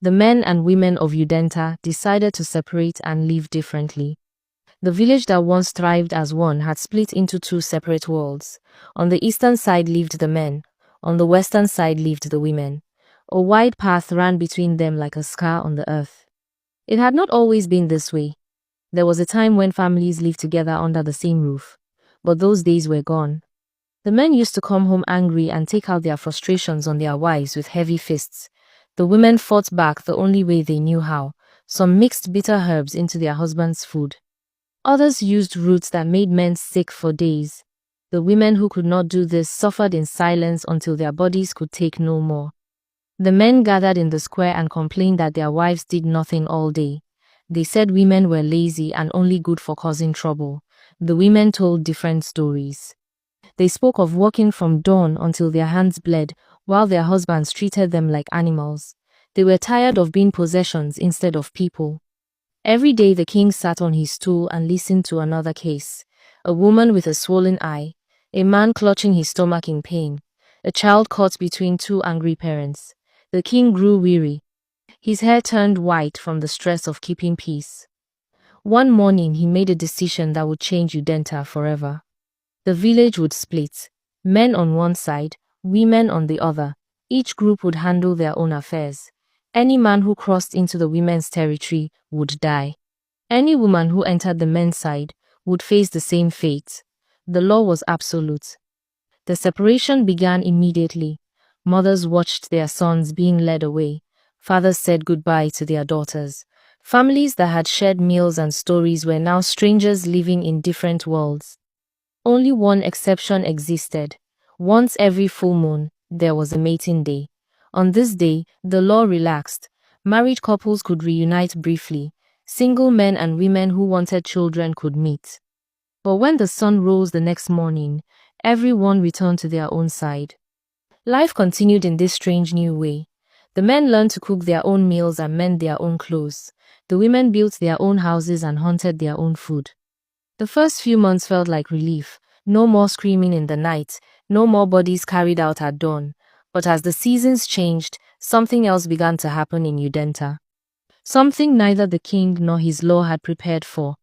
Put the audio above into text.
the men and women of Udenta decided to separate and live differently. The village that once thrived as one had split into two separate worlds. On the eastern side lived the men, on the western side lived the women. A wide path ran between them like a scar on the earth. It had not always been this way. There was a time when families lived together under the same roof, but those days were gone. The men used to come home angry and take out their frustrations on their wives with heavy fists. The women fought back the only way they knew how. Some mixed bitter herbs into their husbands' food. Others used roots that made men sick for days. The women who could not do this suffered in silence until their bodies could take no more. The men gathered in the square and complained that their wives did nothing all day. They said women were lazy and only good for causing trouble. The women told different stories. They spoke of working from dawn until their hands bled, while their husbands treated them like animals. They were tired of being possessions instead of people. Every day the king sat on his stool and listened to another case. A woman with a swollen eye, a man clutching his stomach in pain, a child caught between two angry parents. The king grew weary. His hair turned white from the stress of keeping peace. One morning he made a decision that would change Udenta forever. The village would split. Men on one side, women on the other. Each group would handle their own affairs. Any man who crossed into the women's territory would die. Any woman who entered the men's side would face the same fate. The law was absolute. The separation began immediately. Mothers watched their sons being led away. Fathers said goodbye to their daughters. Families that had shared meals and stories were now strangers living in different worlds. Only one exception existed. Once every full moon, there was a mating day. On this day, the law relaxed. Married couples could reunite briefly. Single men and women who wanted children could meet. But when the sun rose the next morning, everyone returned to their own side. Life continued in this strange new way. The men learned to cook their own meals and mend their own clothes. The women built their own houses and hunted their own food. The first few months felt like relief. No more screaming in the night, no more bodies carried out at dawn. But as the seasons changed, something else began to happen in Udenta. Something neither the king nor his law had prepared for.